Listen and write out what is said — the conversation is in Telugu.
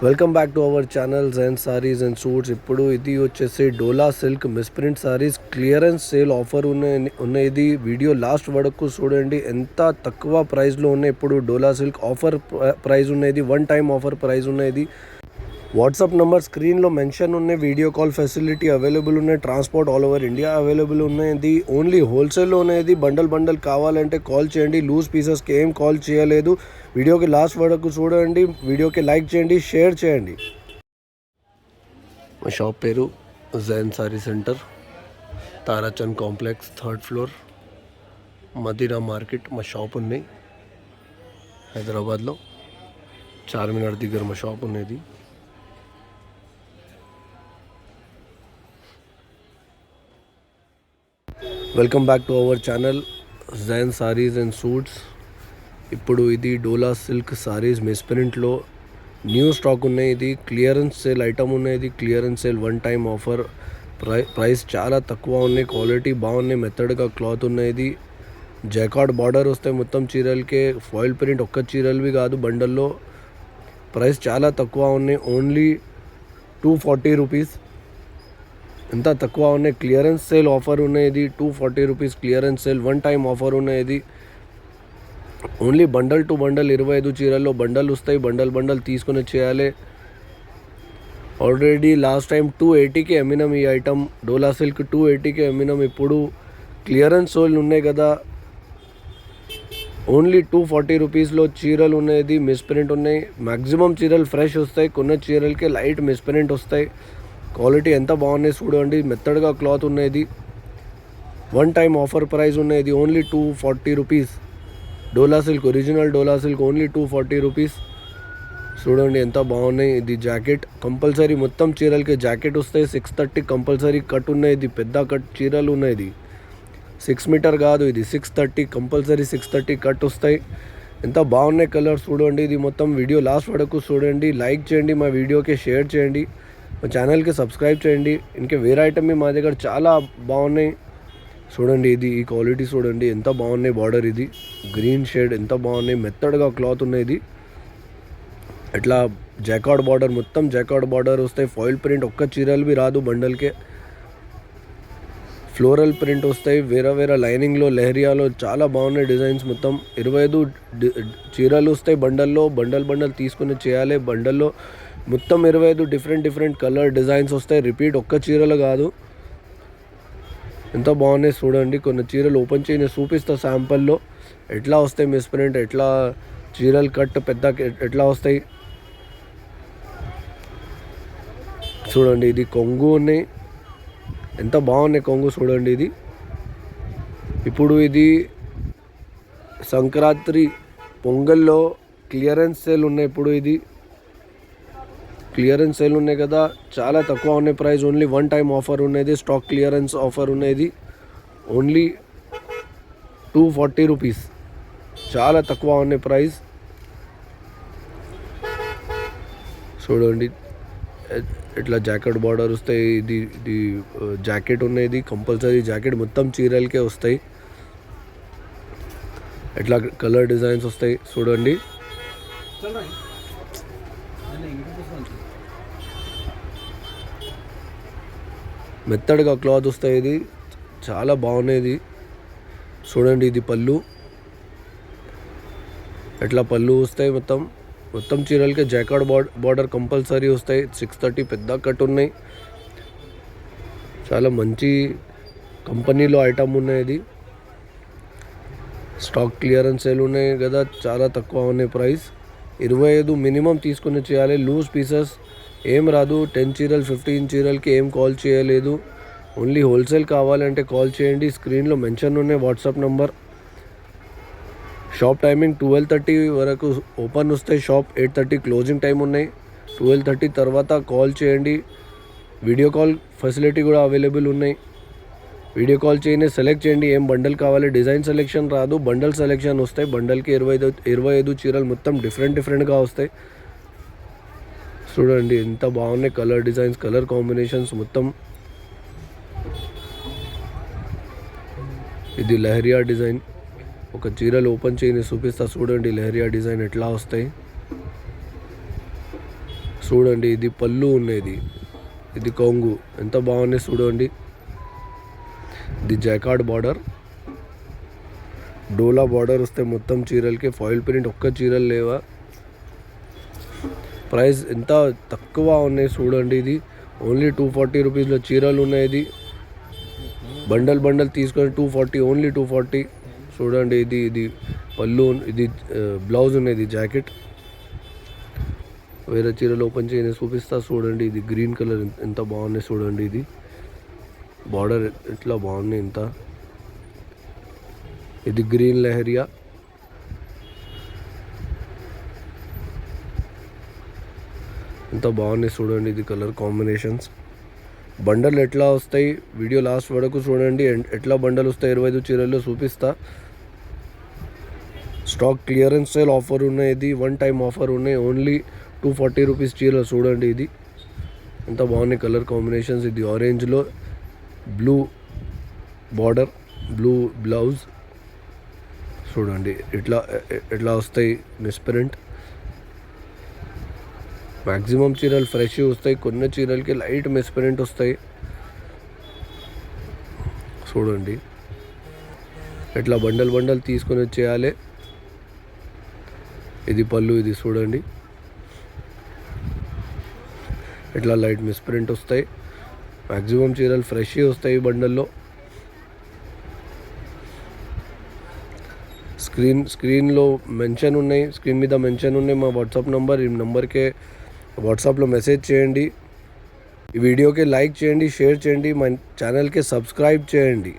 Welcome back to our channels and sarees and suits. ఇప్పుడు ఇది వచ్చేసి Dola silk misprint sarees clearance sale offer ఉన్నది. వీడియో లాస్ట్ వరకు చూడండి. ఎంత తక్కువ ప్రైస్లో ఉన్నాయి. ఇప్పుడు డోలా సిల్క్ ఆఫర్ ప్రైస్ ఉన్నది, వన్ టైం ఆఫర్ ప్రైస్ ఉన్నది. వాట్సాప్ నెంబర్ స్క్రీన్లో మెన్షన్ ఉన్నాయి. వీడియో కాల్ ఫెసిలిటీ అవైలబుల్ ఉన్నాయి. Transport all over India available ఉన్నది. ఓన్లీ హోల్సేల్లో ఉన్నది. బండల్ కావాలంటే కాల్ చేయండి. లూజ్ పీసెస్కి ఏం కాల్ చేయలేదు. వీడియోకి లాస్ట్ వరకు చూడండి. వీడియోకి లైక్ చేయండి, షేర్ చేయండి. మా షాప్ పేరు Jain sari centre, Tarachand complex, 3rd floor, Madina market. మా షాప్ ఉన్నాయి హైదరాబాద్లో, చార్మినార్ దగ్గర మా షాప్ ఉన్నది. Welcome back to our channel Jain saris and suits. ఇప్పుడు ఇది డోలా సిల్క్ సారీస్ మిస్ప్రింట్లో న్యూ స్టాక్ ఉన్నాయి. ఇది క్లియరెన్స్ సేల్ ఐటమ్ ఉన్నది. Clearance sale one time offer. Price చాలా తక్కువ ఉన్నాయి. క్వాలిటీ బాగున్నాయి. మెథడ్గా క్లాత్ ఉన్నది. జాకార్డ్ బార్డర్ వస్తాయి మొత్తం చీరలకే. ఫాయిల్ ప్రింట్ ఒక్క చీరలవి కాదు బండల్లో. ప్రైస్ చాలా తక్కువ ఉన్నాయి. Only 240 rupees. ఎంత తక్కువ ఉన్నాయి. క్లియరెన్స్ సేల్ ఆఫర్ ఉన్నది. 240 rupees clearance sale one time offer ఉన్నది. ఓన్లీ బండల్ టు బండల్ 25 చీరల్లో బండల్ వస్తాయి. బండల్ తీసుకుని చేయాలి. ఆల్రెడీ లాస్ట్ టైం 280కి అమ్మినాం ఈ ఐటమ్. డోలా సిల్క్ 280కి అమ్మినాం. ఇప్పుడు క్లియరెన్స్ సేల్ ఉన్నాయి కదా, ఓన్లీ 240 రూపీస్లో చీరలు ఉన్నది. మిస్ప్రింట్ ఉన్నాయి. మ్యాక్సిమం చీరలు ఫ్రెష్ వస్తాయి. కొన్ని చీరలకి లైట్ మిస్ప్రింట్ వస్తాయి. క్వాలిటీ ఎంత బాగున్నాయి చూడండి. మెథడ్గా క్లాత్ ఉన్నది. వన్ టైం ఆఫర్ ప్రైస్ ఉన్నది. Only 240 rupees. Dola silk, original Dola silk, only 240 rupees. చూడండి ఎంత బాగున్నాయి. ఇది జాకెట్ కంపల్సరీ, మొత్తం చీరలకి జాకెట్ వస్తాయి. 630 కంపల్సరీ కట్ ఉన్నది. పెద్ద కట్ చీరలు ఉన్నది. 6 మీటర్ కాదు, ఇది 630 కంపల్సరీ. 630 కట్ వస్తాయి. ఎంత బాగున్నాయి కలర్స్ చూడండి. ఇది మొత్తం వీడియో లాస్ట్ వరకు చూడండి. లైక్ చేయండి, మా వీడియోకి షేర్ చేయండి, మా ఛానల్కి సబ్స్క్రైబ్ చేయండి. ఇంకే వేరే ఐటమ్ మా దగ్గర చాలా బాగున్నాయి చూడండి. ఇది ఈ క్వాలిటీ చూడండి ఎంత బాగున్నాయి. బార్డర్ ఇది గ్రీన్ షేడ్ ఎంత బాగున్నాయి. మెత్తడ్గా క్లాత్ ఉన్నది. ఇట్లా జాకార్డ్ బార్డర్, మొత్తం జాకార్డ్ బార్డర్ వస్తాయి. ఫాయిల్ ప్రింట్ ఒక్క చీరలు రాదు బండల్కే. ఫ్లోరల్ ప్రింట్ వస్తాయి. వేరే లైనింగ్లో, లెహరియాలో చాలా బాగున్నాయి డిజైన్స్. మొత్తం 25 చీరలు వస్తాయి బండల్లో. బండల్ తీసుకుని చేయాలి. బండల్లో మొత్తం 25 డిఫరెంట్ కలర్ డిజైన్స్ వస్తాయి. రిపీట్ ఒక్క చీరలు కాదు. ఎంత బాగున్నాయి చూడండి. కొన్ని చీరలు ఓపెన్ చేయని చూపిస్తా శాంపుల్లో ఎట్లా వస్తాయి మిస్ప్రింట్, ఎట్లా చీరలు కట్ పెద్ద ఎట్లా వస్తాయి చూడండి. ఇది కొంగు ఉన్నాయి. ఎంత బాగున్నాయి కొంగు చూడండి. ఇది ఇప్పుడు ఇది సంక్రాంతి పొంగల్లో క్లియరెన్స్ సేల్ ఉన్నాయి. ఇప్పుడు ఇది క్లియరెన్స్ సేల్ ఉన్నాయి కదా, చాలా తక్కువ ఉన్నాయి price. Only one time offer ఉన్నది. స్టాక్ క్లియరెన్స్ ఆఫర్ ఉన్నది. Only 240 rupees. చాలా తక్కువ ఉన్నాయి ప్రైస్ చూడండి. ఇట్లా జాకెట్ బార్డర్ వస్తాయి. ఇది జాకెట్ ఉన్నది. కంపల్సరీ జాకెట్ మొత్తం చీరలకే వస్తాయి. ఇట్లా కలర్ డిజైన్స్ వస్తాయి చూడండి. మెత్తడ్గా క్లాత్ వస్తాయి. ఇది చాలా బాగున్నాయి చూడండి. ఇది పళ్ళు, ఎట్లా పళ్ళు వస్తాయి. మొత్తం చీరలకి జాకార్డ్ బార్డర్ కంపల్సరీ వస్తాయి. 630 పెద్ద కట్ ఉన్నాయి. చాలా మంచి కంపెనీలో ఐటమ్ ఉన్నది. స్టాక్ క్లియరెన్స్ సేల్ ఉన్నాయి కదా, చాలా తక్కువ ఉన్నాయి ప్రైస్. 25 మినిమం తీసుకుని చేయాలి. లూజ్ పీసెస్ ఏం రాదు. 10 చీరలు 15 చీరలకి ఏం కాల్ చేయలేదు. ఓన్లీ హోల్సేల్ కావాలంటే కాల్ చేయండి. స్క్రీన్లో మెన్షన్ ఉన్నాయి వాట్సాప్ నెంబర్. షాప్ టైమింగ్ 12:30 వరకు ఓపెన్ వస్తాయి. షాప్ 8:30 క్లోజింగ్ టైం ఉన్నాయి. 12:30 తర్వాత కాల్ చేయండి. వీడియో కాల్ ఫెసిలిటీ కూడా అవైలబుల్ ఉన్నాయి. వీడియో కాల్ చేయండి, సెలెక్ట్ చేయండి ఏం బండల్ కావాలి. డిజైన్ సెలెక్షన్ రాదు, బండల్ సెలెక్షన్ వస్తాయి. బండల్కి 25 చీరలు మొత్తం డిఫరెంట్గా వస్తాయి చూడండి. ఎంత బాగున్నాయి కలర్ డిజైన్స్, కలర్ కాంబినేషన్స్ మొత్తం. ఇది లెహరియా డిజైన్. ఒక చీరలు ఓపెన్ చేయని చూపిస్తా చూడండి. లెహరియా డిజైన్ ఎట్లా వస్తాయి చూడండి ఇది పళ్ళు ఉన్నది, ఇది కొంగు ఎంత బాగుంది చూడండి. ఇది జైకార్డ్ బార్డర్, డోలా బార్డర్ వస్తే మొత్తం చీరలకి ఫాయిల్ ప్రింట్, ఒక్క చీరలు లేవా. ప్రైస్ ఎంత తక్కువ ఉన్నాయి చూడండి. ఇది ఓన్లీ 240 రూపీస్లో చీరలు ఉన్నాయి. ఇది బండల్ తీసుకొని 240, ఓన్లీ 240. చూడండి ఇది పళ్ళు, ఇది బ్లౌజ్ ఉన్నది, జాకెట్. వేరే చీరలు ఓపెన్ చేయని చూపిస్తా చూడండి. ఇది గ్రీన్ కలర్ ఎంత బాగున్నాయి చూడండి. ఇది బార్డర్ ఎట్లా బాగున్నాయి ఇంత. ఇది గ్రీన్ లెహరియా, ఎంత బాగున్నాయి చూడండి. ఇది కలర్ కాంబినేషన్స్. బండల్ ఎట్లా వస్తాయి వీడియో లాస్ట్ వరకు చూడండి. ఎట్లా బండల్ వస్తాయి 25 చీరల్లో చూపిస్తా. స్టాక్ క్లియరెన్స్ సేల్ ఆఫర్ ఉన్నాయి. ఇది వన్ టైం ఆఫర్ ఉన్నాయి. ఓన్లీ 240 రూపీస్ చీర చూడండి. ఇది ఎంత బాగున్నాయి కలర్ కాంబినేషన్స్. ఇది ఆరెంజ్లో బ్లూ బార్డర్, బ్లూ బ్లౌజ్ చూడండి. ఎట్లా వస్తాయి మిస్ప్రింట్. మ్యాక్సిమం చీరలు ఫ్రెష్ వస్తాయి, కొన్ని చీరలకి లైట్ మిస్ప్రింట్ వస్తాయి చూడండి. ఎట్లా బండల్ తీసుకొని వచ్చేయాలి. ఇది పళ్ళు, ఇది చూడండి ఎట్లా లైట్ మిస్ప్రింట్ వస్తాయి. మ్యాక్సిమం చీరలు ఫ్రెష్ వస్తాయి బండల్లో. స్క్రీన్లో మెన్షన్ ఉన్నాయి, స్క్రీన్ మీద మెన్షన్ ఉన్నాయి మా వాట్సాప్ నంబర్. ఈ నెంబర్కే వాట్సాప్లో మెసేజ్ చేయండి. ఈ వీడియోకి లైక్ చేయండి, షేర్ చేయండి, మా ఛానల్కి సబ్స్క్రైబ్ చేయండి.